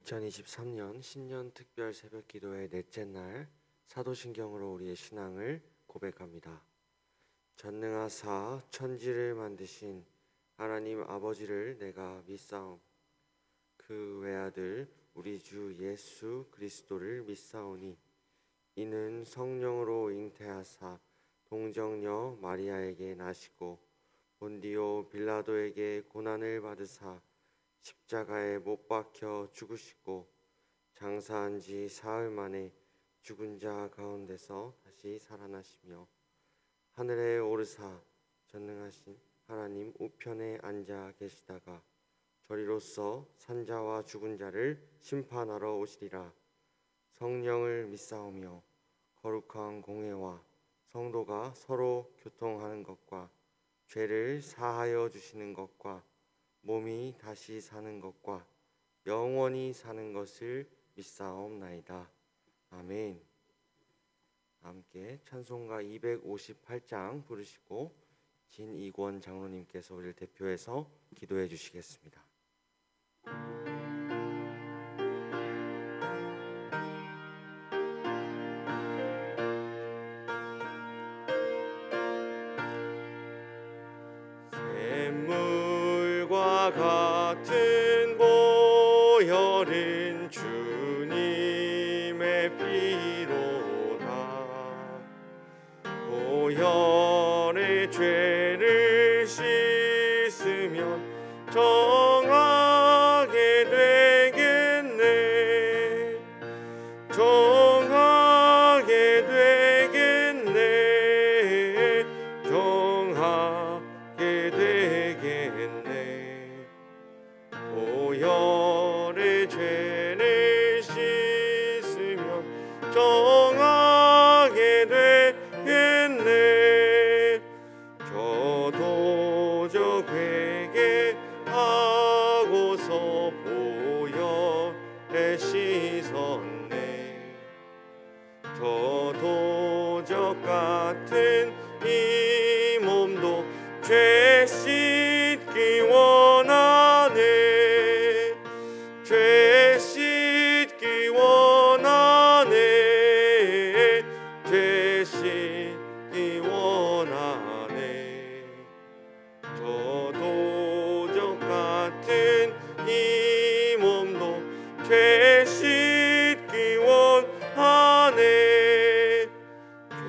2023년 신년 특별 새벽 기도의 넷째 날 사도신경으로 우리의 신앙을 고백합니다. 전능하사 천지를 만드신 하나님 아버지를 내가 믿사옴. 그 외아들 우리 주 예수 그리스도를 믿사오니 이는 성령으로 잉태하사 동정녀 마리아에게 나시고 본디오 빌라도에게 고난을 받으사 십자가에 못 박혀 죽으시고 장사한 지 사흘 만에 죽은 자 가운데서 다시 살아나시며 하늘에 오르사 전능하신 하나님 우편에 앉아 계시다가 저리로서 산자와 죽은 자를 심판하러 오시리라. 성령을 믿사오며 거룩한 공회와 성도가 서로 교통하는 것과 죄를 사하여 주시는 것과 몸이 다시 사는 것과 영원히 사는 것을 믿사옵나이다. 아멘. 함께 찬송가 258장 부르시고 진이권 장로님께서 우리를 대표해서 기도해 주시겠습니다. 샘물과 같은 보혈은 주님의 피로다. 보혈의 죄를 씻으면 정하게 되겠네. 정하게 되겠네. 정하게 되겠네. 보혈의 죄를 씻으면 정하게 되겠네. 저도 저 회개하고서 보혈에 씻었네. 저도 저 같은 이 몸도 죄 씻기 원하네. 죄 씻기 원하네. 죄 씻기 원하네. 저도 저 같은 이 몸도 죄 씻기 원하네.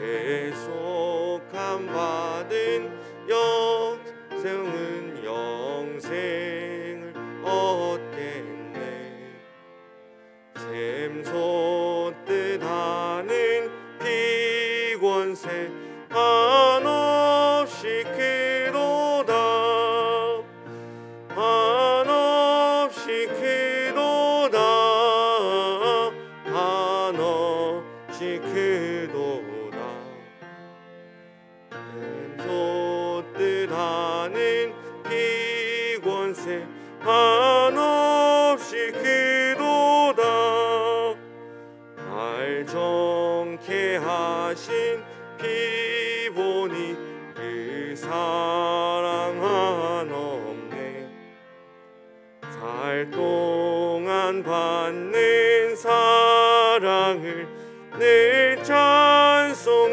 죄속함 받은 영생은 영생을 얻겠네. 샘솟듯 하는 피권세 한없이 크도다. 한없이 크도다. 한없이 크도다. 샘솟듯 하는 피권세 한없이 크도다. 날 정케 하신 피보니 그 사랑 한없네. 살 동안 받는 사랑을 늘 찬송하겠네.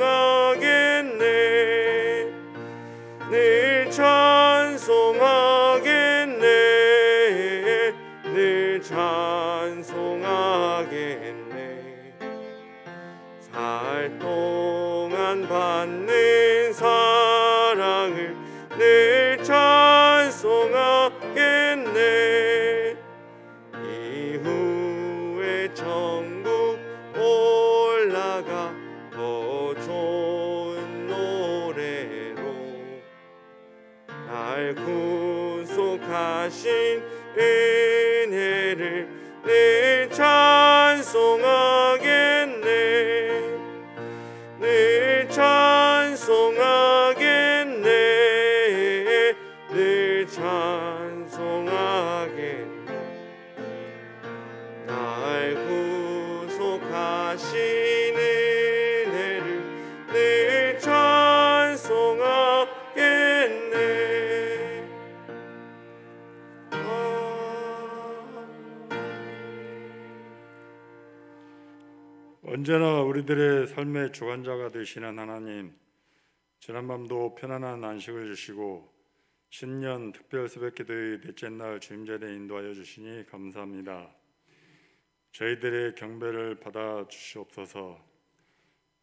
늘 찬송하겠네. 늘 찬송하겠네. 살 동안 받는 사랑을 늘 찬송하겠네. 이후에 천국 올라가 더 좋은 노래로 날 구속하신 은혜를 늘 찬송하겠네. 늘 찬송하겠네. 늘 찬송하겠네. 날 구속하신 은혜를 늘 찬송하겠네. 언제나 우리들의 삶의 주관자가 되시는 하나님, 지난밤도 편안한 안식을 주시고 신년 특별 새벽기도의 넷째 날 주임자리에 인도하여 주시니 감사합니다. 저희들의 경배를 받아 주시옵소서.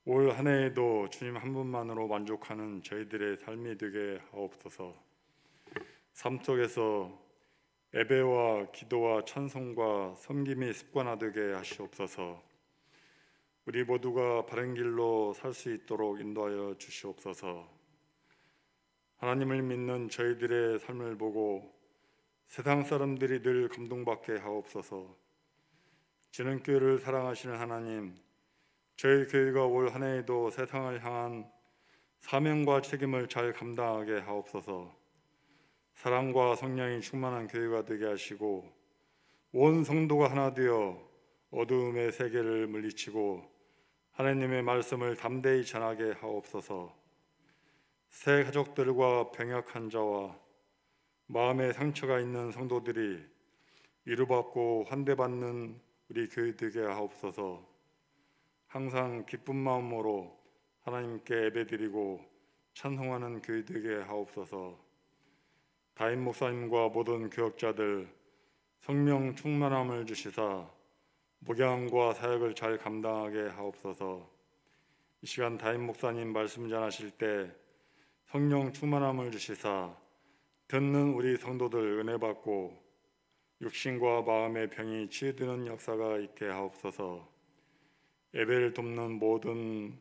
올 한 해에도 주님 한 분만으로 만족하는 저희들의 삶이 되게 하옵소서. 삶 속에서 예배와 기도와 찬송과 섬김이 습관화되게 하시옵소서. 우리 모두가 바른 길로 살 수 있도록 인도하여 주시옵소서. 하나님을 믿는 저희들의 삶을 보고 세상 사람들이 늘 감동받게 하옵소서. 진흥교회를 사랑하시는 하나님, 저희 교회가 올 한 해에도 세상을 향한 사명과 책임을 잘 감당하게 하옵소서. 사랑과 성령이 충만한 교회가 되게 하시고 온 성도가 하나 되어 어두움의 세계를 물리치고 하나님의 말씀을 담대히 전하게 하옵소서. 새 가족들과 병약한 자와 마음에 상처가 있는 성도들이 위로받고 환대받는 우리 교회 되게 하옵소서. 항상 기쁜 마음으로 하나님께 예배드리고 찬송하는 교회 되게 하옵소서. 다임 목사님과 모든 교역자들 성령 충만함을 주시사 목양과 사역을 잘 감당하게 하옵소서. 이 시간 다임 목사님 말씀 전하실 때 성령 충만함을 주시사 듣는 우리 성도들 은혜 받고 육신과 마음의 병이 치유되는 역사가 있게 하옵소서. 예배를 돕는 모든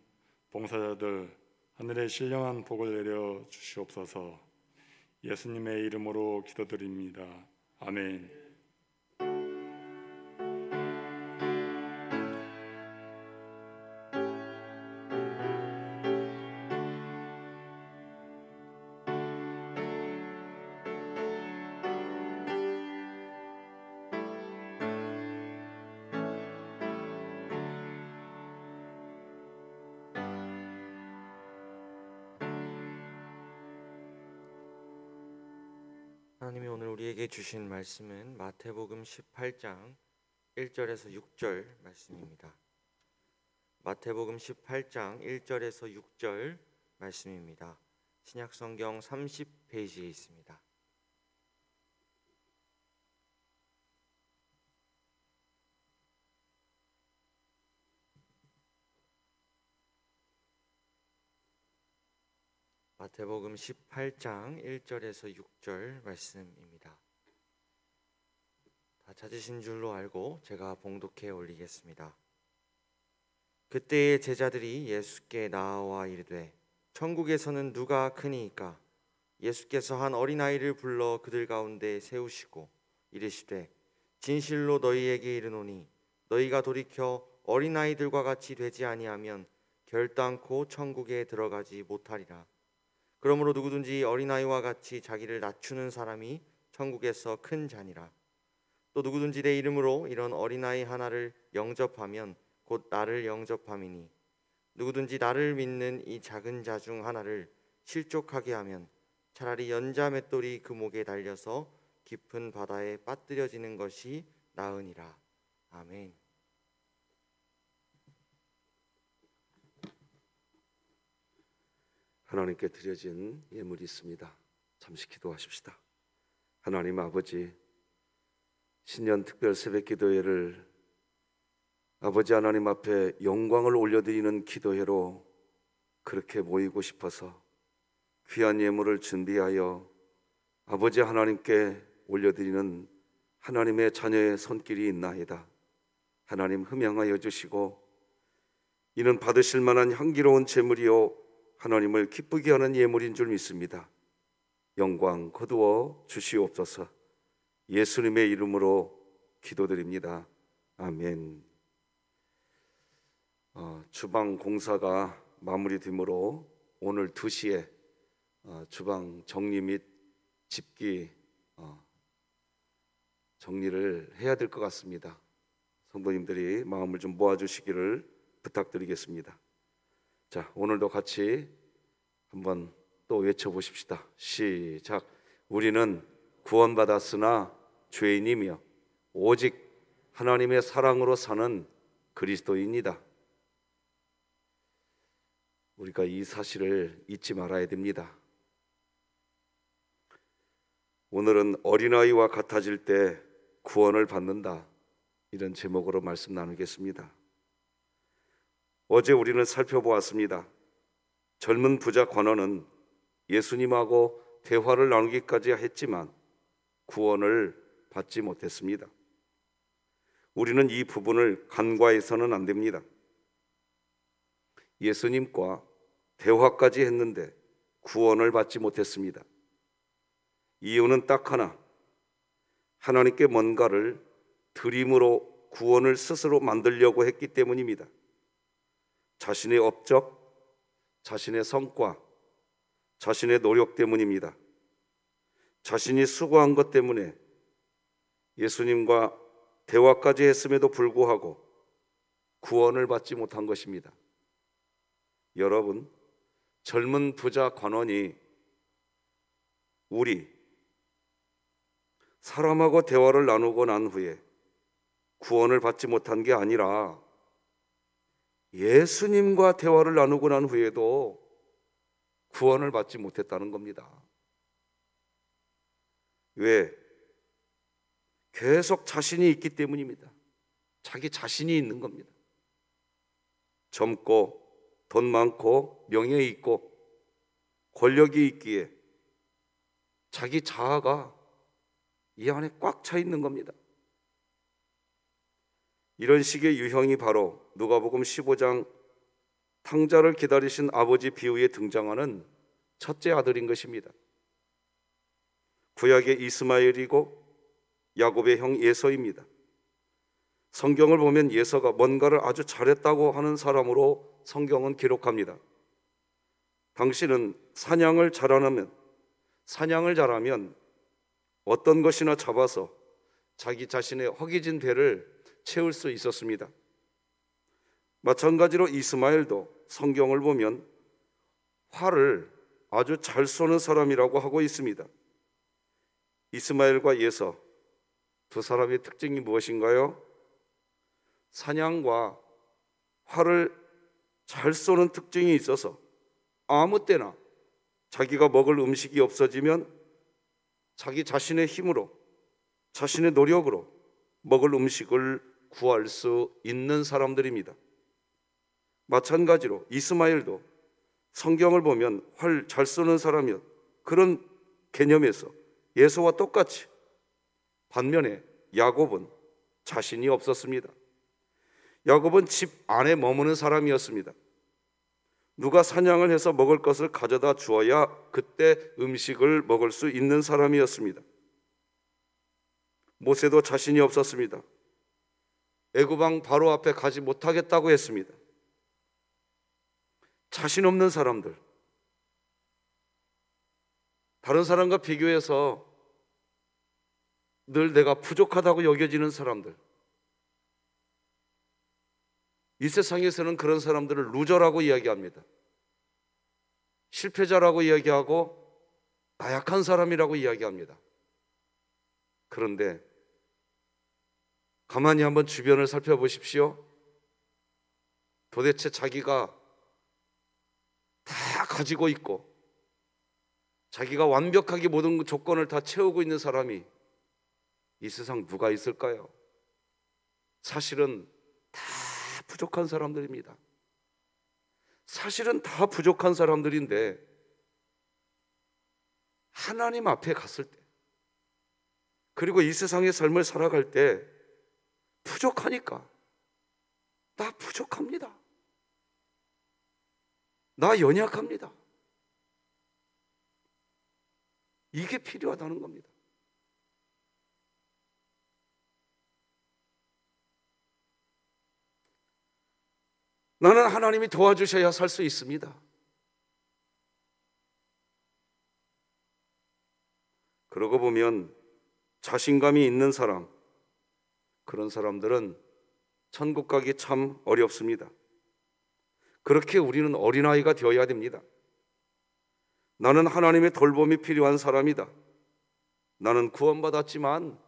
봉사자들 하늘의 신령한 복을 내려 주시옵소서. 예수님의 이름으로 기도드립니다. 아멘. 하나님이 오늘 우리에게 주신 말씀은 마태복음 18장 1절에서 6절 말씀입니다. 마태복음 18장 1절에서 6절 말씀입니다. 신약성경 30페이지에 있습니다. 마태복음 18장 1절에서 6절 말씀입니다. 다 찾으신 줄로 알고 제가 봉독해 올리겠습니다. 그때의 제자들이 예수께 나와 이르되 천국에서는 누가 크니이까? 예수께서 한 어린아이를 불러 그들 가운데 세우시고 이르시되 진실로 너희에게 이르노니 너희가 돌이켜 어린아이들과 같이 되지 아니하면 결단코 천국에 들어가지 못하리라. 그러므로 누구든지 어린아이와 같이 자기를 낮추는 사람이 천국에서 큰 자니라. 또 누구든지 내 이름으로 이런 어린아이 하나를 영접하면 곧 나를 영접함이니 누구든지 나를 믿는 이 작은 자 중 하나를 실족하게 하면 차라리 연자 맷돌이 그 목에 달려서 깊은 바다에 빠뜨려지는 것이 나으니라. 아멘. 하나님께 드려진 예물이 있습니다. 잠시 기도하십시다. 하나님 아버지, 신년 특별 새벽 기도회를 아버지 하나님 앞에 영광을 올려드리는 기도회로 그렇게 모이고 싶어서 귀한 예물을 준비하여 아버지 하나님께 올려드리는 하나님의 자녀의 손길이 있나이다. 하나님 흠양하여 주시고 이는 받으실 만한 향기로운 제물이요 하나님을 기쁘게 하는 예물인 줄 믿습니다. 영광 거두어 주시옵소서. 예수님의 이름으로 기도드립니다. 아멘. 주방 공사가 마무리되므로 오늘 2시에 주방 정리 및 집기 정리를 해야 될 것 같습니다. 성도님들이 마음을 좀 모아주시기를 부탁드리겠습니다. 자, 오늘도 같이 한번 또 외쳐보십시다. 시작. 우리는 구원받았으나 죄인이며 오직 하나님의 사랑으로 사는 그리스도인이다. 우리가 이 사실을 잊지 말아야 됩니다. 오늘은 어린아이와 같아질 때 구원을 받는다, 이런 제목으로 말씀 나누겠습니다. 어제 우리는 살펴보았습니다. 젊은 부자 관원은 예수님하고 대화를 나누기까지 했지만 구원을 받지 못했습니다. 우리는 이 부분을 간과해서는 안 됩니다. 예수님과 대화까지 했는데 구원을 받지 못했습니다. 이유는 딱 하나, 하나님께 뭔가를 드림으로 구원을 스스로 만들려고 했기 때문입니다. 자신의 업적, 자신의 성과, 자신의 노력 때문입니다. 자신이 수고한 것 때문에 예수님과 대화까지 했음에도 불구하고 구원을 받지 못한 것입니다. 여러분, 젊은 부자 관원이 우리 사람하고 대화를 나누고 난 후에 구원을 받지 못한 게 아니라 예수님과 대화를 나누고 난 후에도 구원을 받지 못했다는 겁니다. 왜? 계속 자신이 있기 때문입니다. 자기 자신이 있는 겁니다. 젊고 돈 많고 명예 있고 권력이 있기에 자기 자아가 이 안에 꽉 차 있는 겁니다. 이런 식의 유형이 바로 누가복음 15장 탕자를 기다리신 아버지 비유에 등장하는 첫째 아들인 것입니다. 구약의 이스마엘이고 야곱의 형 예서입니다. 성경을 보면 예서가 뭔가를 아주 잘했다고 하는 사람으로 성경은 기록합니다. 당신은 사냥을 잘하면 어떤 것이나 잡아서 자기 자신의 허기진 배를 채울 수 있었습니다. 마찬가지로 이스마엘도 성경을 보면 활을 아주 잘 쏘는 사람이라고 하고 있습니다. 이스마엘과 예서 두 사람의 특징이 무엇인가요? 사냥과 활을 잘 쏘는 특징이 있어서 아무 때나 자기가 먹을 음식이 없어지면 자기 자신의 힘으로, 자신의 노력으로 먹을 음식을 구할 수 있는 사람들입니다. 마찬가지로 이스마엘도 성경을 보면 활 잘 쏘는 사람이었, 그런 개념에서 예수와 똑같이, 반면에 야곱은 자신이 없었습니다. 야곱은 집 안에 머무는 사람이었습니다. 누가 사냥을 해서 먹을 것을 가져다 주어야 그때 음식을 먹을 수 있는 사람이었습니다. 모세도 자신이 없었습니다. 애굽 왕 바로 앞에 가지 못하겠다고 했습니다. 자신 없는 사람들, 다른 사람과 비교해서 늘 내가 부족하다고 여겨지는 사람들, 이 세상에서는 그런 사람들을 루저라고 이야기합니다. 실패자라고 이야기하고 나약한 사람이라고 이야기합니다. 그런데 가만히 한번 주변을 살펴보십시오. 도대체 자기가 다 가지고 있고 자기가 완벽하게 모든 조건을 다 채우고 있는 사람이 이 세상 누가 있을까요? 사실은 다 부족한 사람들입니다. 사실은 다 부족한 사람들인데 하나님 앞에 갔을 때, 그리고 이 세상의 삶을 살아갈 때 부족하니까 나 부족합니다, 나 연약합니다, 이게 필요하다는 겁니다. 나는 하나님이 도와주셔야 살 수 있습니다. 그러고 보면 자신감이 있는 사람, 그런 사람들은 천국 가기 참 어렵습니다. 그렇게 우리는 어린아이가 되어야 됩니다. 나는 하나님의 돌봄이 필요한 사람이다. 나는 구원받았지만,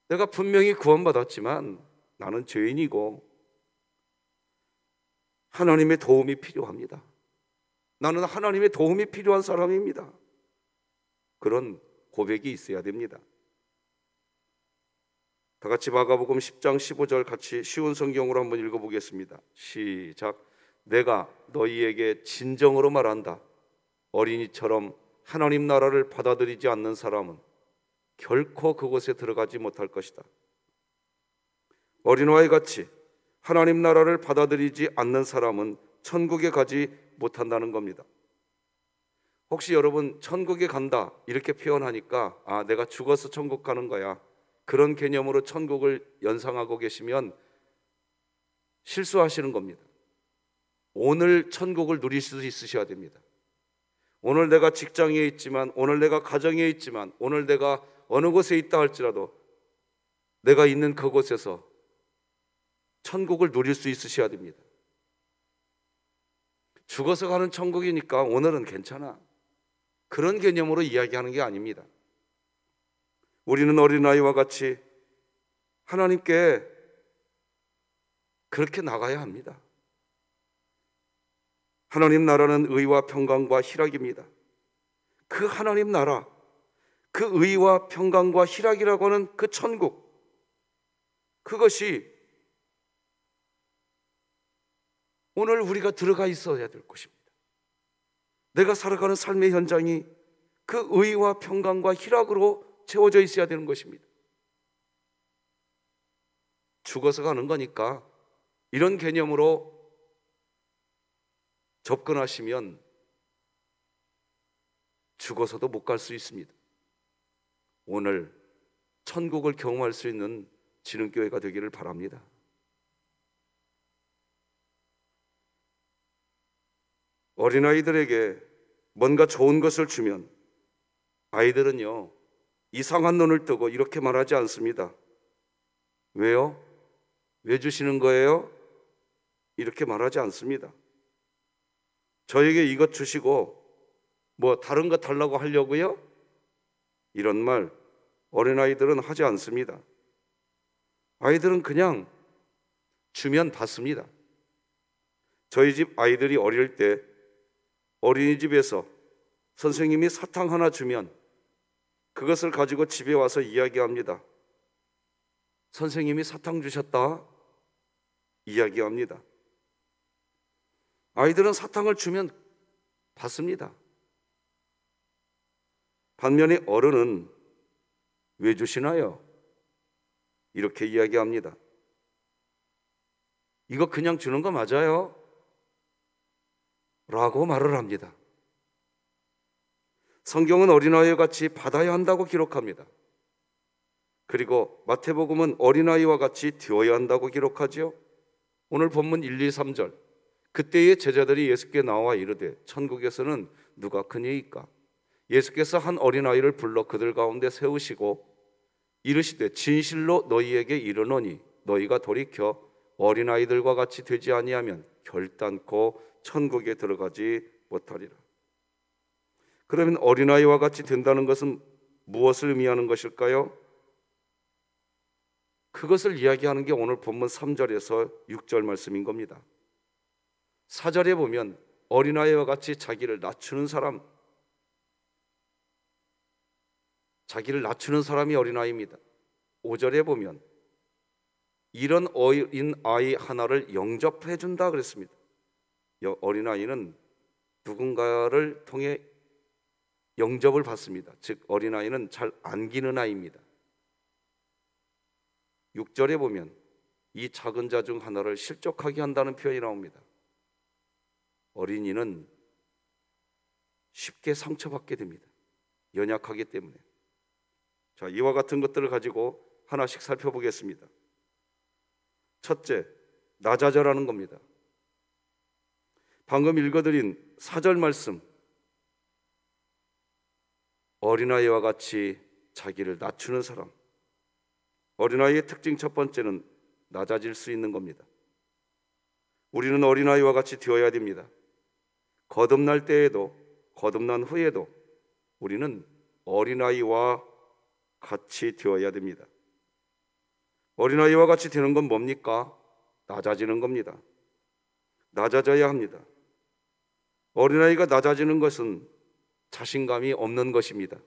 내가 분명히 구원받았지만 나는 죄인이고 하나님의 도움이 필요합니다. 나는 하나님의 도움이 필요한 사람입니다. 그런 고백이 있어야 됩니다. 다 같이 마가복음 10장 15절 같이 쉬운 성경으로 한번 읽어보겠습니다. 시작. 내가 너희에게 진정으로 말한다. 어린이처럼 하나님 나라를 받아들이지 않는 사람은 결코 그곳에 들어가지 못할 것이다. 어린아이 같이 하나님 나라를 받아들이지 않는 사람은 천국에 가지 못한다는 겁니다. 혹시 여러분 천국에 간다 이렇게 표현하니까 아, 내가 죽어서 천국 가는 거야, 그런 개념으로 천국을 연상하고 계시면 실수하시는 겁니다. 오늘 천국을 누릴 수 있으셔야 됩니다. 오늘 내가 직장에 있지만, 오늘 내가 가정에 있지만, 오늘 내가 어느 곳에 있다 할지라도 내가 있는 그곳에서 천국을 누릴 수 있으셔야 됩니다. 죽어서 가는 천국이니까 오늘은 괜찮아, 그런 개념으로 이야기하는 게 아닙니다. 우리는 어린아이와 같이 하나님께 그렇게 나가야 합니다. 하나님 나라는 의와 평강과 희락입니다. 그 하나님 나라, 그 의와 평강과 희락이라고 하는 그 천국, 그것이 오늘 우리가 들어가 있어야 될 것입니다. 내가 살아가는 삶의 현장이 그 의와 평강과 희락으로 채워져 있어야 되는 것입니다. 죽어서 가는 거니까 이런 개념으로 접근하시면 죽어서도 못 갈 수 있습니다. 오늘 천국을 경험할 수 있는 지능교회가 되기를 바랍니다. 어린아이들에게 뭔가 좋은 것을 주면 아이들은요, 이상한 눈을 뜨고 이렇게 말하지 않습니다. 왜요? 왜 주시는 거예요? 이렇게 말하지 않습니다. 저에게 이것 주시고 뭐 다른 거 달라고 하려고요? 이런 말 어린아이들은 하지 않습니다. 아이들은 그냥 주면 받습니다. 저희 집 아이들이 어릴 때 어린이집에서 선생님이 사탕 하나 주면 그것을 가지고 집에 와서 이야기합니다. 선생님이 사탕 주셨다 이야기합니다. 아이들은 사탕을 주면 받습니다. 반면에 어른은 왜 주시나요? 이렇게 이야기합니다. 이거 그냥 주는 거 맞아요? 라고 말을 합니다. 성경은 어린아이와 같이 받아야 한다고 기록합니다. 그리고 마태복음은 어린아이와 같이 되어야 한다고 기록하지요. 오늘 본문 1, 2, 3절 그때의 제자들이 예수께 나와 이르되 천국에서는 누가 크니이까? 예수께서 한 어린아이를 불러 그들 가운데 세우시고 이르시되 진실로 너희에게 이르노니 너희가 돌이켜 어린아이들과 같이 되지 아니하면 결단코 천국에 들어가지 못하리라. 그러면 어린아이와 같이 된다는 것은 무엇을 의미하는 것일까요? 그것을 이야기하는 게 오늘 본문 3절에서 6절 말씀인 겁니다. 4절에 보면 어린아이와 같이 자기를 낮추는 사람, 자기를 낮추는 사람이 어린아이입니다. 5절에 보면 이런 어린아이 하나를 영접해 준다 그랬습니다. 어린아이는 누군가를 통해 영접을 받습니다. 즉 어린아이는 잘 안기는 아이입니다. 6절에 보면 이 작은 자 중 하나를 실족하게 한다는 표현이 나옵니다. 어린이는 쉽게 상처받게 됩니다. 연약하기 때문에. 자, 이와 같은 것들을 가지고 하나씩 살펴보겠습니다. 첫째, 낮아져라는 겁니다. 방금 읽어드린 4절 말씀, 어린아이와 같이 자기를 낮추는 사람. 어린아이의 특징 첫 번째는 낮아질 수 있는 겁니다. 우리는 어린아이와 같이 되어야 됩니다. 거듭날 때에도 거듭난 후에도 우리는 어린아이와 같이 되어야 됩니다. 어린아이와 같이 되는 건 뭡니까? 낮아지는 겁니다. 낮아져야 합니다. 어린아이가 낮아지는 것은 자신감이 없는 것입니다.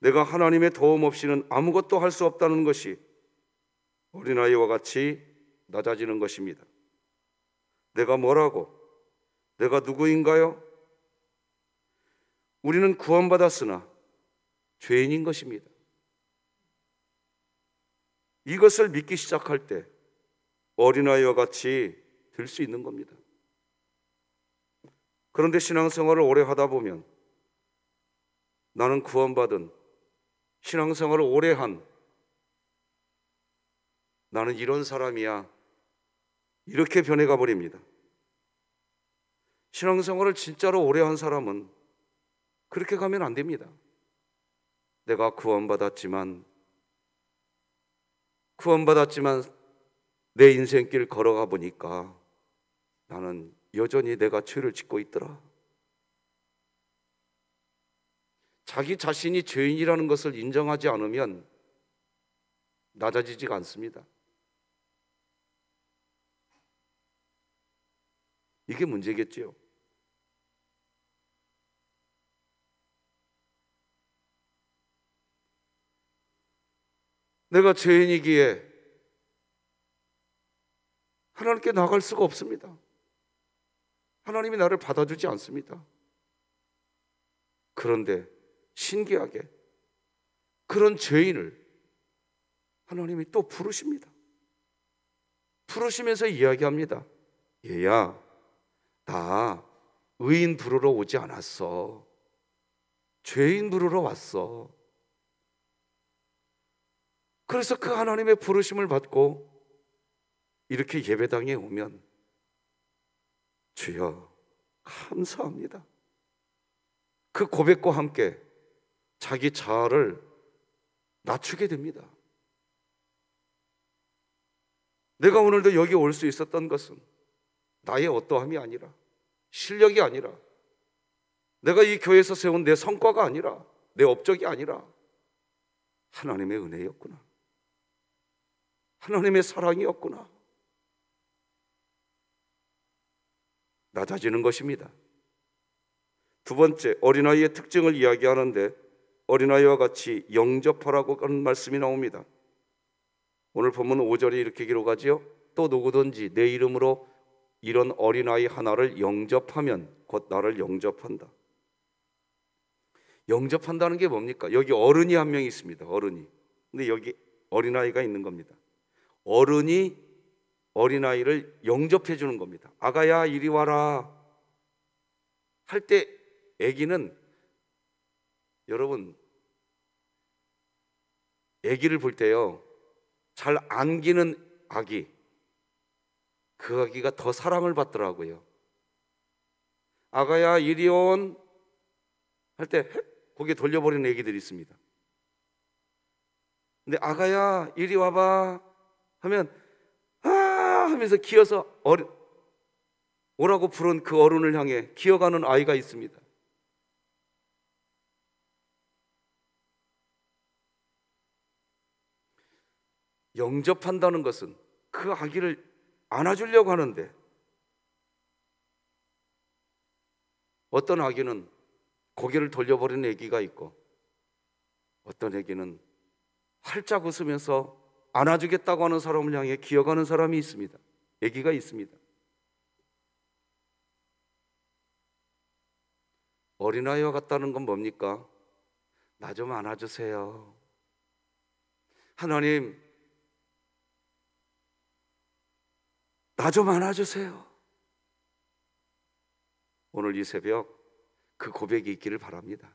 내가 하나님의 도움 없이는 아무것도 할 수 없다는 것이 어린아이와 같이 낮아지는 것입니다. 내가 뭐라고? 내가 누구인가요? 우리는 구원받았으나 죄인인 것입니다. 이것을 믿기 시작할 때 어린아이와 같이 될 수 있는 겁니다. 그런데 신앙생활을 오래 하다 보면 나는 구원받은, 신앙생활을 오래 한 나는 이런 사람이야, 이렇게 변해가 버립니다. 신앙생활을 진짜로 오래 한 사람은 그렇게 가면 안 됩니다. 내가 구원받았지만 내 인생길 걸어가 보니까 나는 여전히 내가 죄를 짓고 있더라. 자기 자신이 죄인이라는 것을 인정하지 않으면 낮아지지가 않습니다. 이게 문제겠지요. 내가 죄인이기에 하나님께 나갈 수가 없습니다. 하나님이 나를 받아주지 않습니다. 그런데 신기하게 그런 죄인을 하나님이 또 부르십니다. 부르시면서 이야기합니다. 얘야, 나 의인 부르러 오지 않았어. 죄인 부르러 왔어. 그래서 그 하나님의 부르심을 받고 이렇게 예배당에 오면 주여 감사합니다. 그 고백과 함께 자기 자아를 낮추게 됩니다. 내가 오늘도 여기 올 수 있었던 것은 나의 어떠함이 아니라, 실력이 아니라, 내가 이 교회에서 세운 내 성과가 아니라, 내 업적이 아니라 하나님의 은혜였구나. 하나님의 사랑이었구나. 낮아지는 것입니다. 두 번째, 어린아이의 특징을 이야기하는데 어린아이와 같이 영접하라고 하는 말씀이 나옵니다. 오늘 본문 5절에 이렇게 기록하지요. 또 누구든지 내 이름으로 이런 어린아이 하나를 영접하면 곧 나를 영접한다. 영접한다는 게 뭡니까? 여기 어른이 한 명 있습니다. 어른이. 근데 여기 어린아이가 있는 겁니다. 어른이 어린아이를 영접해 주는 겁니다. 아가야 이리 와라 할 때 아기는, 여러분 아기를 볼 때요, 잘 안기는 아기, 그 아기가 더 사랑을 받더라고요. 아가야 이리 온 할 때 고개 돌려버리는 아기들이 있습니다. 근데 아가야 이리 와봐 하면 아 하면서 기어서 오라고 부른 그 어른을 향해 기어가는 아이가 있습니다. 영접한다는 것은 그 아기를 안아주려고 하는데, 어떤 아기는 고개를 돌려버리는 아기가 있고 어떤 아기는 활짝 웃으면서 안아주겠다고 하는 사람을 향해 기어가는 사람이 있습니다. 아기가 있습니다. 어린아이와 같다는 건 뭡니까? 나 좀 안아주세요. 하나님, 나 좀 안아주세요. 오늘 이 새벽 그 고백이 있기를 바랍니다.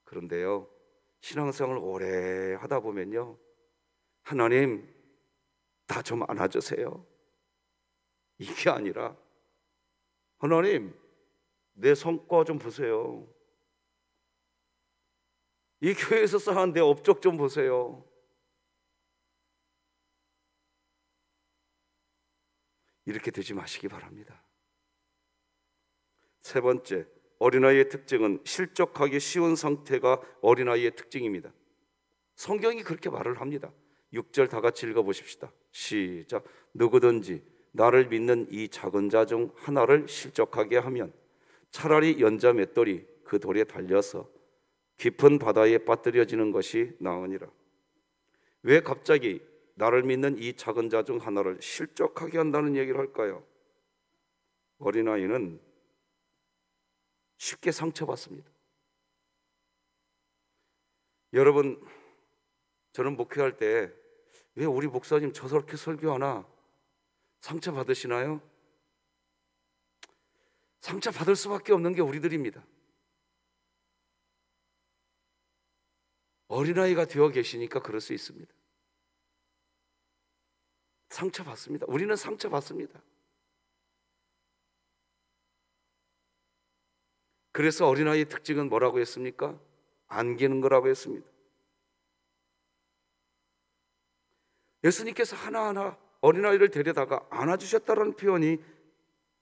그런데요, 신앙생활을 오래 하다 보면요, 하나님, 나 좀 안아주세요. 이게 아니라 하나님, 내 성과 좀 보세요. 이 교회에서 쌓은 내 업적 좀 보세요. 이렇게 되지 마시기 바랍니다. 세 번째, 어린아이의 특징은 실족하기 쉬운 상태가 어린아이의 특징입니다. 성경이 그렇게 말을 합니다. 6절 다 같이 읽어보십시다. 시작. 누구든지 나를 믿는 이 작은 자 중 하나를 실족하게 하면 차라리 연자 맷돌이 그 돌에 달려서 깊은 바다에 빠뜨려지는 것이 나으니라. 왜 갑자기 나를 믿는 이 작은 자 중 하나를 실족하게 한다는 얘기를 할까요? 어린아이는 쉽게 상처받습니다. 여러분, 저는 목회할 때 왜 우리 목사님 저렇게 설교하나 상처받으시나요? 상처받을 수밖에 없는 게 우리들입니다. 어린아이가 되어 계시니까 그럴 수 있습니다. 상처받습니다. 우리는 상처받습니다. 그래서 어린아이의 특징은 뭐라고 했습니까? 안기는 거라고 했습니다. 예수님께서 하나하나 어린아이를 데려다가 안아주셨다는 표현이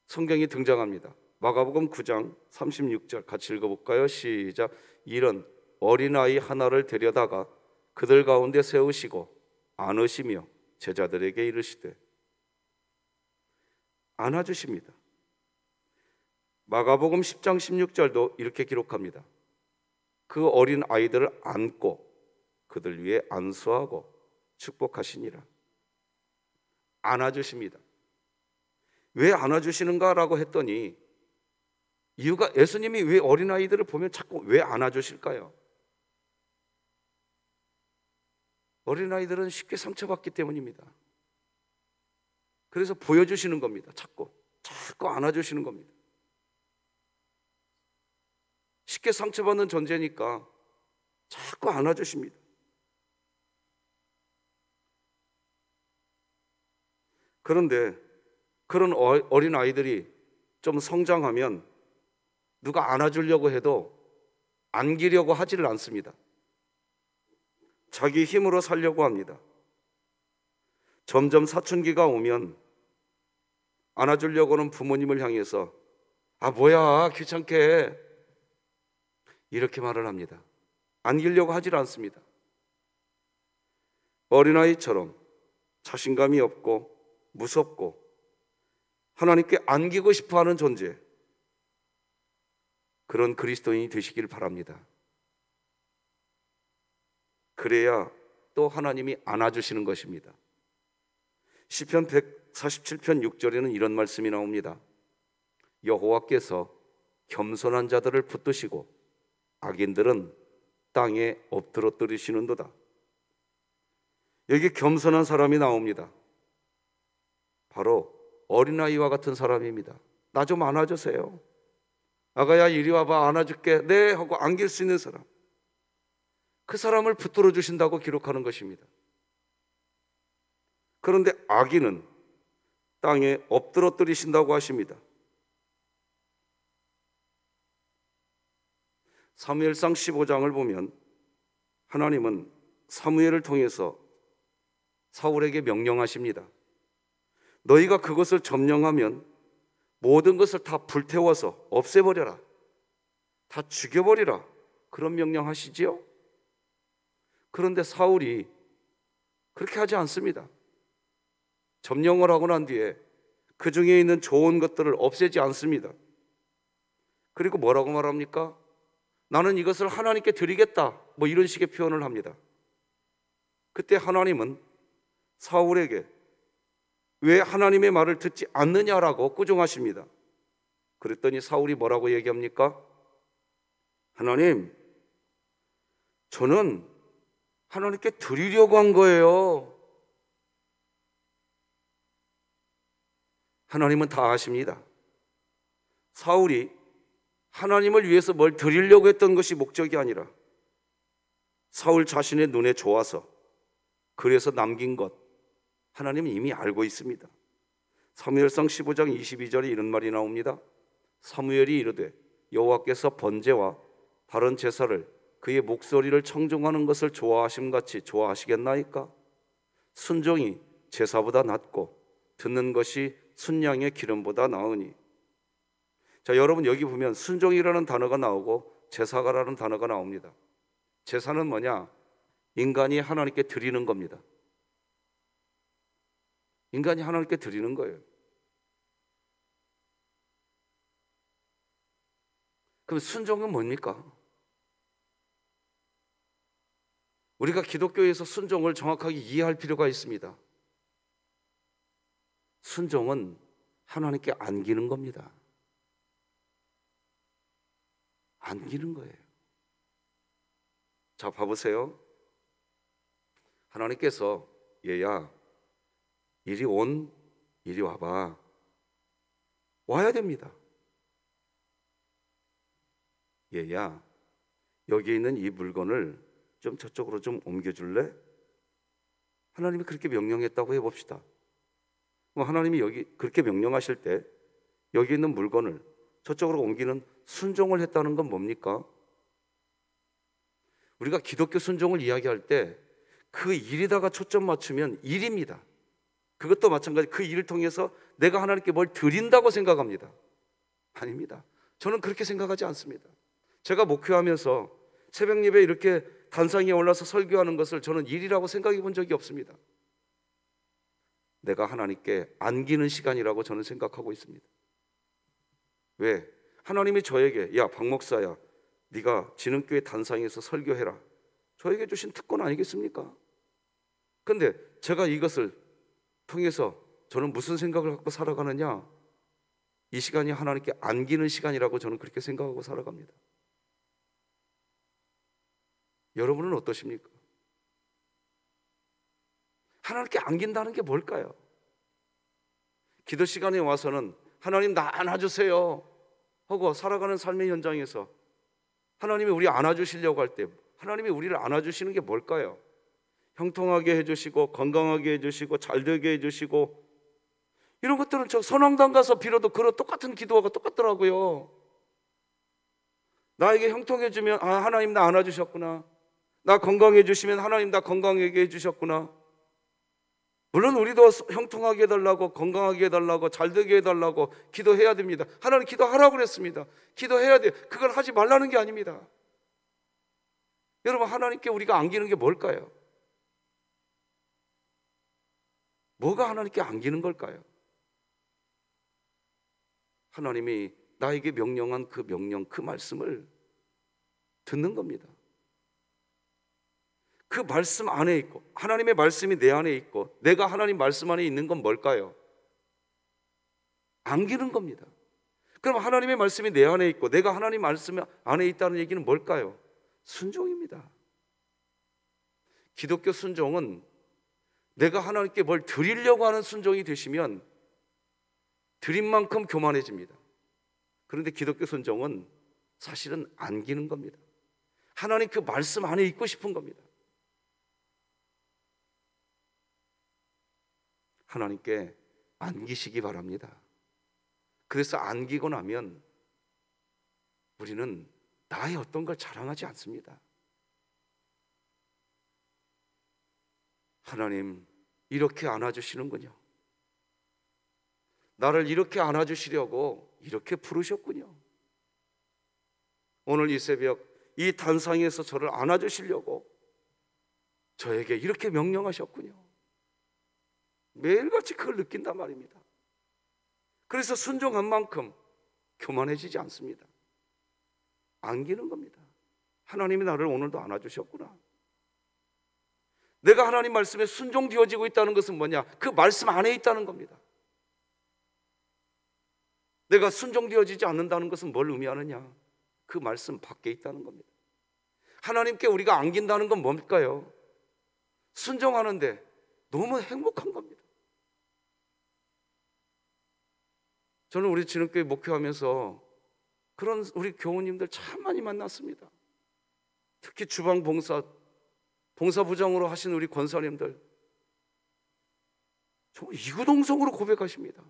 성경에 등장합니다. 마가복음 9장 36절 같이 읽어볼까요? 시작. 이런 어린아이 하나를 데려다가 그들 가운데 세우시고 안으시며 제자들에게 이르시되. 안아주십니다. 마가복음 10장 16절도 이렇게 기록합니다. 그 어린 아이들을 안고 그들 위에 안수하고 축복하시니라. 안아주십니다. 왜 안아주시는가라고 했더니 이유가, 예수님이 왜 어린아이들을 보면 자꾸 왜 안아주실까요? 어린아이들은 쉽게 상처받기 때문입니다. 그래서 보여주시는 겁니다. 자꾸 안아주시는 겁니다. 쉽게 상처받는 존재니까 자꾸 안아주십니다. 그런데 그런 어린 아이들이 좀 성장하면 누가 안아주려고 해도 안기려고 하지를 않습니다. 자기 힘으로 살려고 합니다. 점점 사춘기가 오면 안아주려고는 부모님을 향해서 아 뭐야 귀찮게 이렇게 말을 합니다. 안기려고 하질 않습니다. 어린아이처럼 자신감이 없고 무섭고 하나님께 안기고 싶어하는 존재, 그런 그리스도인이 되시길 바랍니다. 그래야 또 하나님이 안아주시는 것입니다. 시편 147편 6절에는 이런 말씀이 나옵니다. 여호와께서 겸손한 자들을 붙드시고 악인들은 땅에 엎드러뜨리시는도다. 여기 겸손한 사람이 나옵니다. 바로 어린아이와 같은 사람입니다. 나 좀 안아주세요. 아가야 이리 와봐 안아줄게. 네 하고 안길 수 있는 사람, 그 사람을 붙들어 주신다고 기록하는 것입니다. 그런데 악인은 땅에 엎드러뜨리신다고 하십니다. 사무엘상 15장을 보면 하나님은 사무엘을 통해서 사울에게 명령하십니다. 너희가 그것을 점령하면 모든 것을 다 불태워서 없애버려라, 다 죽여버리라, 그런 명령하시지요. 그런데 사울이 그렇게 하지 않습니다. 점령을 하고 난 뒤에 그 중에 있는 좋은 것들을 없애지 않습니다. 그리고 뭐라고 말합니까? 나는 이것을 하나님께 드리겠다, 뭐 이런 식의 표현을 합니다. 그때 하나님은 사울에게 왜 하나님의 말을 듣지 않느냐라고 꾸중하십니다. 그랬더니 사울이 뭐라고 얘기합니까? 하나님, 저는 하나님께 드리려고 한 거예요. 하나님은 다 아십니다. 사울이 하나님을 위해서 뭘 드리려고 했던 것이 목적이 아니라 사울 자신의 눈에 좋아서 그래서 남긴 것, 하나님은 이미 알고 있습니다. 사무엘상 15장 22절에 이런 말이 나옵니다. 사무엘이 이르되 여호와께서 번제와 다른 제사를 그의 목소리를 청종하는 것을 좋아하심같이 좋아하시겠나이까? 순종이 제사보다 낫고 듣는 것이 순양의 기름보다 나으니. 자, 여러분 여기 보면 순종이라는 단어가 나오고 제사가라는 단어가 나옵니다. 제사는 뭐냐? 인간이 하나님께 드리는 겁니다. 인간이 하나님께 드리는 거예요. 그럼 순종은 뭡니까? 우리가 기독교에서 순종을 정확하게 이해할 필요가 있습니다. 순종은 하나님께 안기는 겁니다. 안기는 거예요. 자, 봐보세요. 하나님께서 얘야 이리 와봐. 와야 됩니다. 얘야 여기 있는 이 물건을 좀 저쪽으로 좀 옮겨줄래? 하나님이 그렇게 명령했다고 해봅시다. 그럼 하나님이 여기 그렇게 명령하실 때 여기 있는 물건을 저쪽으로 옮기는 순종을 했다는 건 뭡니까? 우리가 기독교 순종을 이야기할 때 그 일에다가 초점 맞추면 일입니다. 그것도 마찬가지. 그 일을 통해서 내가 하나님께 뭘 드린다고 생각합니다. 아닙니다. 저는 그렇게 생각하지 않습니다. 제가 목회하면서 새벽 예배 이렇게 단상에 올라서 설교하는 것을 저는 일이라고 생각해 본 적이 없습니다. 내가 하나님께 안기는 시간이라고 저는 생각하고 있습니다. 왜? 하나님이 저에게 야 박 목사야 네가 진흥교회 단상에서 설교해라, 저에게 주신 특권 아니겠습니까? 근데 제가 이것을 통해서 저는 무슨 생각을 갖고 살아가느냐? 이 시간이 하나님께 안기는 시간이라고 저는 그렇게 생각하고 살아갑니다. 여러분은 어떠십니까? 하나님께 안긴다는 게 뭘까요? 기도 시간에 와서는 하나님 나 안아주세요 하고 살아가는 삶의 현장에서 하나님이 우리 안아주시려고 할 때 하나님이 우리를 안아주시는 게 뭘까요? 형통하게 해주시고 건강하게 해주시고 잘되게 해주시고 이런 것들은 저 선왕당 가서 빌어도 그런 똑같은 기도가 똑같더라고요. 나에게 형통해주면 아 하나님 나 안아주셨구나, 나 건강해주시면 하나님 나 건강하게 해주셨구나. 물론 우리도 형통하게 해달라고 건강하게 해달라고 잘되게 해달라고 기도해야 됩니다. 하나님 기도하라고 그랬습니다. 기도해야 돼. 그걸 하지 말라는 게 아닙니다. 여러분 하나님께 우리가 안기는 게 뭘까요? 뭐가 하나님께 안기는 걸까요? 하나님이 나에게 명령한 그 명령, 그 말씀을 듣는 겁니다. 그 말씀 안에 있고 하나님의 말씀이 내 안에 있고 내가 하나님 말씀 안에 있는 건 뭘까요? 안기는 겁니다. 그럼 하나님의 말씀이 내 안에 있고 내가 하나님 말씀 안에 있다는 얘기는 뭘까요? 순종입니다. 기독교 순종은 내가 하나님께 뭘 드리려고 하는 순종이 되시면 드린 만큼 교만해집니다. 그런데 기독교 순종은 사실은 안기는 겁니다. 하나님 그 말씀 안에 있고 싶은 겁니다. 하나님께 안기시기 바랍니다. 그래서 안기고 나면 우리는 나의 어떤 걸 자랑하지 않습니다. 하나님 이렇게 안아주시는군요. 나를 이렇게 안아주시려고 이렇게 부르셨군요. 오늘 이 새벽 이 단상에서 저를 안아주시려고 저에게 이렇게 명령하셨군요. 매일같이 그걸 느낀단 말입니다. 그래서 순종한 만큼 교만해지지 않습니다. 안기는 겁니다. 하나님이 나를 오늘도 안아주셨구나. 내가 하나님 말씀에 순종되어지고 있다는 것은 뭐냐? 그 말씀 안에 있다는 겁니다. 내가 순종되어지지 않는다는 것은 뭘 의미하느냐? 그 말씀 밖에 있다는 겁니다. 하나님께 우리가 안긴다는 건 뭘까요? 순종하는데 너무 행복한 겁니다. 저는 우리 진흥교회 목회하면서 그런 우리 교우님들 참 많이 만났습니다. 특히 주방 봉사부장으로 하신 우리 권사님들 정말 이구동성으로 고백하십니다.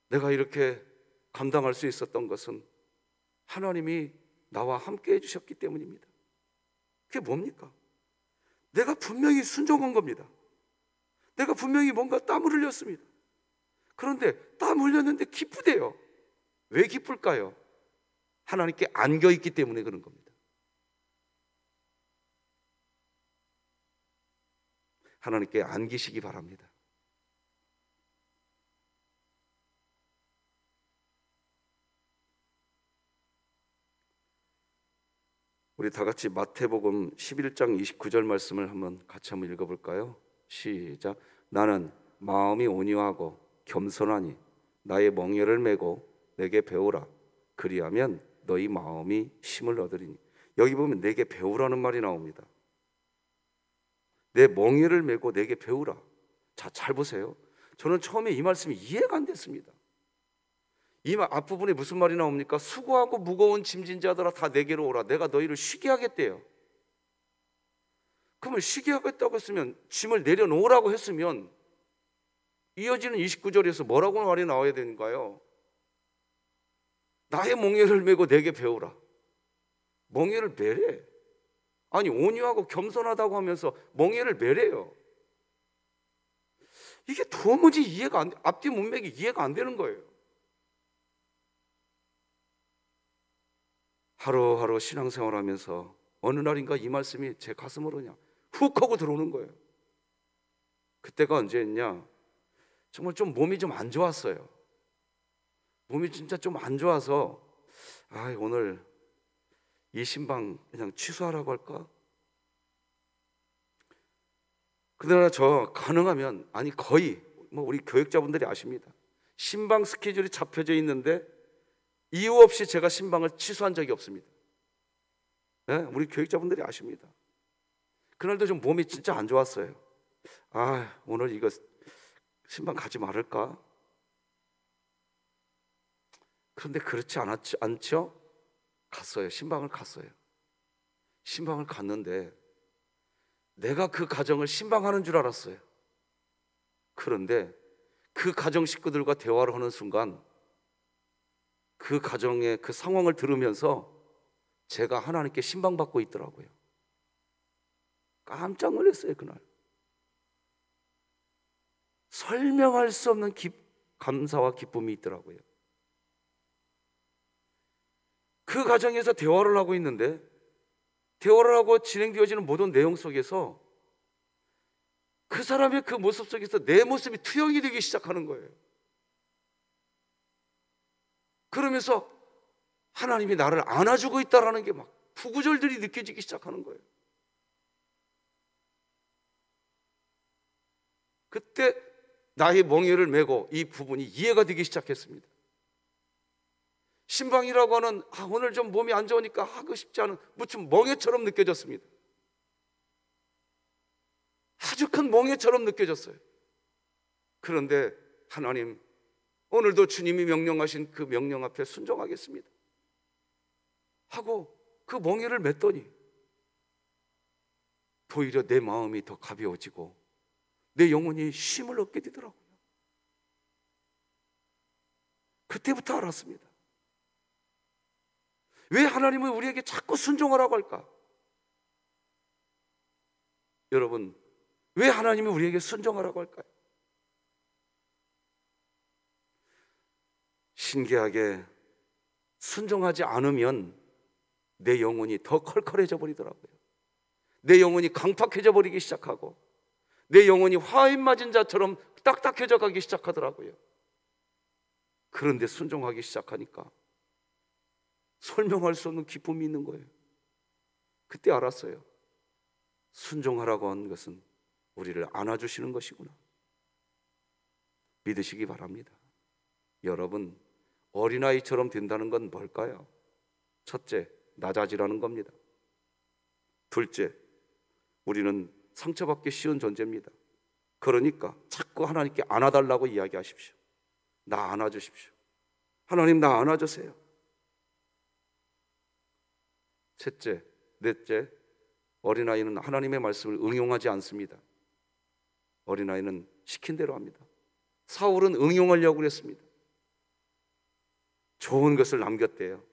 내가 이렇게 감당할 수 있었던 것은 하나님이 나와 함께 해주셨기 때문입니다. 그게 뭡니까? 내가 분명히 순종한 겁니다. 내가 분명히 뭔가 땀을 흘렸습니다. 그런데 땀 흘렸는데 기쁘대요. 왜 기쁠까요? 하나님께 안겨있기 때문에 그런 겁니다. 하나님께 안기시기 바랍니다. 우리 다 같이 마태복음 11장 29절 말씀을 같이 한번 읽어볼까요? 시작. 나는 마음이 온유하고 겸손하니 나의 멍에를 메고 내게 배우라. 그리하면 너희 마음이 힘을 얻으리니. 여기 보면 내게 배우라는 말이 나옵니다. 내 멍에를 메고 내게 배우라. 자, 잘 보세요. 저는 처음에 이 말씀이 이해가 안 됐습니다. 이 앞부분에 무슨 말이 나옵니까? 수고하고 무거운 짐진 자들아 다 내게로 오라. 내가 너희를 쉬게 하겠대요. 그러면 쉬게 하겠다고 했으면 짐을 내려놓으라고 했으면 이어지는 29절에서 뭐라고 말이 나와야 되는가요? 나의 멍에를 메고 내게 배우라. 멍에를 메래. 아니, 온유하고 겸손하다고 하면서 멍에를 메래요. 이게 도무지 이해가 안 돼. 앞뒤 문맥이 이해가 안 되는 거예요. 하루하루 신앙생활하면서 어느 날인가 이 말씀이 제 가슴으로 그냥 훅 하고 들어오는 거예요. 그때가 언제였냐? 정말 좀 몸이 좀 안 좋았어요. 몸이 진짜 좀 안 좋아서 오늘 이 신방 그냥 취소하라고 할까? 그러나 저 가능하면, 아니 거의 우리 교육자분들이 아십니다. 신방 스케줄이 잡혀져 있는데 이유 없이 제가 신방을 취소한 적이 없습니다. 네? 우리 교육자분들이 아십니다. 그날도 좀 몸이 진짜 안 좋았어요. 오늘 이거 신방 가지 말을까? 그런데 그렇지 않죠? 갔어요. 신방을 갔어요. 신방을 갔는데 내가 그 가정을 신방하는 줄 알았어요. 그런데 그 가정 식구들과 대화를 하는 순간 그 가정의 그 상황을 들으면서 제가 하나님께 신방받고 있더라고요. 깜짝 놀랐어요. 그날 설명할 수 없는 감사와 기쁨이 있더라고요. 그 가정에서 대화를 하고 있는데 대화를 하고 진행되어지는 모든 내용 속에서 그 사람의 그 모습 속에서 내 모습이 투영이 되기 시작하는 거예요. 그러면서 하나님이 나를 안아주고 있다라는 게 막 구구절들이 느껴지기 시작하는 거예요. 그때 나의 멍에를 메고 이 부분이 이해가 되기 시작했습니다. 신방이라고 하는 오늘 좀 몸이 안 좋으니까 하고 싶지 않은 무슨 멍에처럼 느껴졌습니다. 아주 큰 멍에처럼 느껴졌어요. 그런데 하나님, 오늘도 주님이 명령하신 그 명령 앞에 순종하겠습니다 하고 그 멍에를 맸더니 오히려 내 마음이 더 가벼워지고 내 영혼이 쉼을 얻게 되더라고요. 그때부터 알았습니다. 왜 하나님은 우리에게 자꾸 순종하라고 할까? 여러분, 왜 하나님이 우리에게 순종하라고 할까요? 신기하게 순종하지 않으면 내 영혼이 더 컬컬해져 버리더라고요. 내 영혼이 강팍해져 버리기 시작하고 내 영혼이 화인 맞은 자처럼 딱딱해져 가기 시작하더라고요. 그런데 순종하기 시작하니까 설명할 수 없는 기쁨이 있는 거예요. 그때 알았어요. 순종하라고 한 것은 우리를 안아주시는 것이구나. 믿으시기 바랍니다. 여러분, 어린아이처럼 된다는 건 뭘까요? 첫째, 낮아지라는 겁니다. 둘째, 우리는 상처받기 쉬운 존재입니다. 그러니까 자꾸 하나님께 안아달라고 이야기하십시오. 나 안아주십시오. 하나님, 나 안아주세요. 셋째, 넷째, 어린아이는 하나님의 말씀을 응용하지 않습니다. 어린아이는 시킨 대로 합니다. 사울은 응용하려고 그랬습니다. 좋은 것을 남겼대요.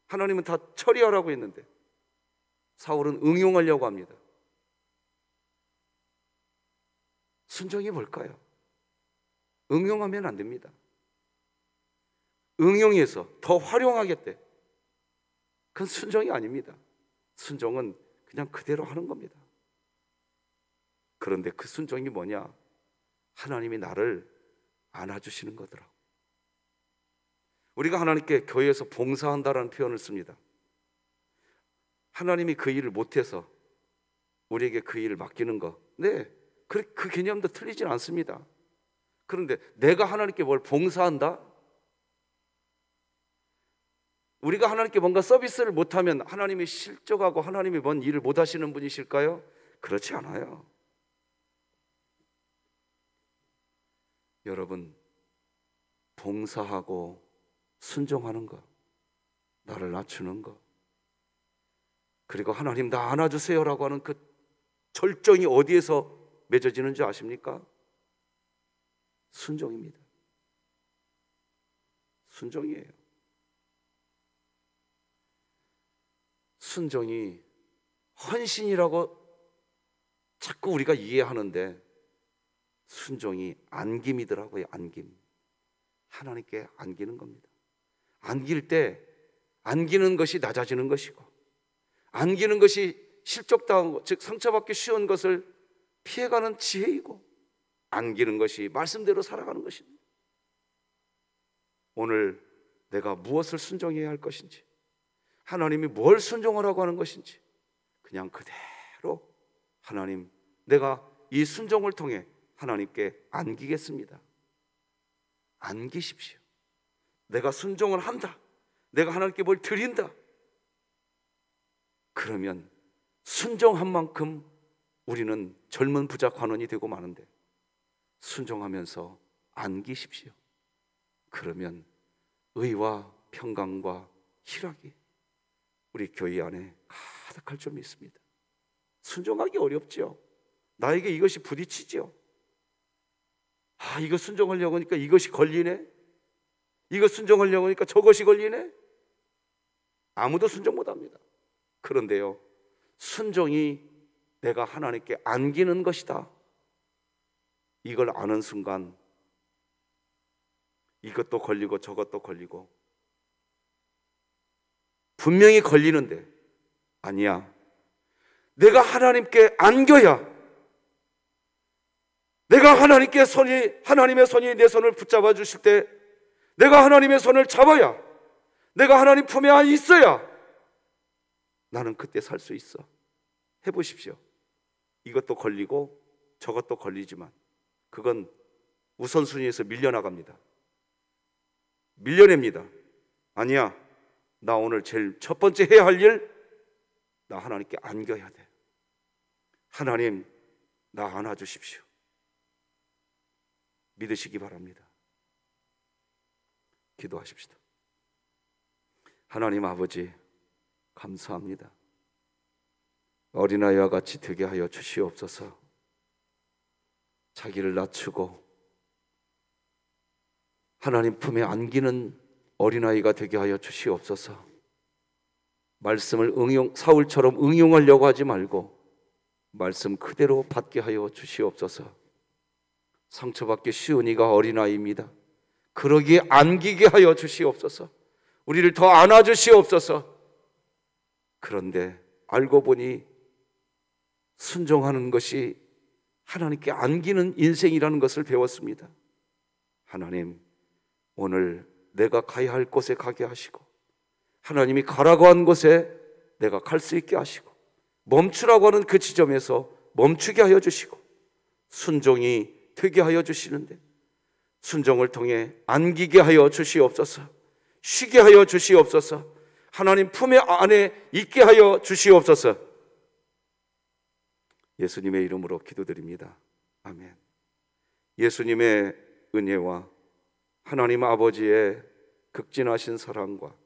하나님은 다 처리하라고 했는데 사울은 응용하려고 합니다. 순종이 뭘까요? 응용하면 안 됩니다. 응용해서 더 활용하겠대. 그건 순종이 아닙니다. 순종은 그냥 그대로 하는 겁니다. 그런데 그 순종이 뭐냐? 하나님이 나를 안아주시는 거더라고. 우리가 하나님께 교회에서 봉사한다라는 표현을 씁니다. 하나님이 그 일을 못해서 우리에게 그 일을 맡기는 거, 네, 그 개념도 틀리진 않습니다. 그런데 내가 하나님께 뭘 봉사한다? 우리가 하나님께 뭔가 서비스를 못하면 하나님이 실족하고 하나님이 뭔 일을 못하시는 분이실까요? 그렇지 않아요. 여러분, 봉사하고 순종하는 것, 나를 낮추는 것, 그리고 하나님 나 안아주세요라고 하는 그 절정이 어디에서 맺어지는지 아십니까? 순종입니다. 순종이에요. 순종이 헌신이라고 자꾸 우리가 이해하는데 순종이 안김이더라고요. 안김. 하나님께 안기는 겁니다. 안길 때 안기는 것이 낮아지는 것이고, 안기는 것이 실족당하고 즉 상처받기 쉬운 것을 피해가는 지혜이고, 안기는 것이 말씀대로 살아가는 것입니다. 오늘 내가 무엇을 순종해야 할 것인지, 하나님이 뭘 순종하라고 하는 것인지 그냥 그대로 하나님, 내가 이 순종을 통해 하나님께 안기겠습니다. 안기십시오. 내가 순종을 한다, 내가 하나님께 뭘 드린다, 그러면 순종한 만큼 우리는 젊은 부자 관원이 되고 마는데, 순종하면서 안기십시오. 그러면 의와 평강과 희락이 우리 교회 안에 가득할 줄 믿습니다. 순종하기 어렵죠. 나에게 이것이 부딪히죠. 이거 순종하려고 하니까 이것이 걸리네, 이거 순종하려고 하니까 저것이 걸리네. 아무도 순종 못합니다. 그런데요, 순종이 내가 하나님께 안기는 것이다, 이걸 아는 순간 이것도 걸리고 저것도 걸리고, 분명히 걸리는데 아니야, 내가 하나님께 안겨야, 내가 하나님의 손이 내 손을 붙잡아 주실 때 내가 하나님의 손을 잡아야, 내가 하나님 품에 안 있어야 나는 그때 살 수 있어. 해보십시오. 이것도 걸리고 저것도 걸리지만 그건 우선순위에서 밀려나갑니다. 밀려냅니다. 아니야, 나 오늘 제일 첫 번째 해야 할 일, 나 하나님께 안겨야 돼. 하나님, 나 안아주십시오. 믿으시기 바랍니다. 기도하십시다. 하나님 아버지, 감사합니다. 어린아이와 같이 되게 하여 주시옵소서. 자기를 낮추고 하나님 품에 안기는 어린아이가 되게 하여 주시옵소서. 말씀을 사울처럼 응용하려고 하지 말고 말씀 그대로 받게 하여 주시옵소서. 상처받기 쉬운 이가 어린아이입니다. 그러기에 안기게 하여 주시옵소서. 우리를 더 안아주시옵소서. 그런데 알고 보니 순종하는 것이 하나님께 안기는 인생이라는 것을 배웠습니다. 하나님, 오늘 내가 가야 할 곳에 가게 하시고, 하나님이 가라고 한 곳에 내가 갈 수 있게 하시고, 멈추라고 하는 그 지점에서 멈추게 하여 주시고, 순종이 되게 하여 주시는데 순종을 통해 안기게 하여 주시옵소서. 쉬게 하여 주시옵소서. 하나님 품에 안에 있게 하여 주시옵소서. 예수님의 이름으로 기도드립니다. 아멘. 예수님의 은혜와 하나님 아버지의 극진하신 사랑과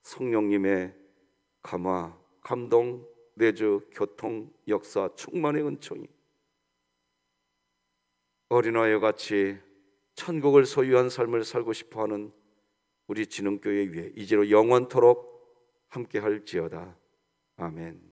성령님의 감화, 감동, 내주, 교통, 역사, 충만의 은총이 어린아이와 같이 천국을 소유한 삶을 살고 싶어하는 우리 진흥교회 위에 이제로 영원토록 함께할지어다. 아멘.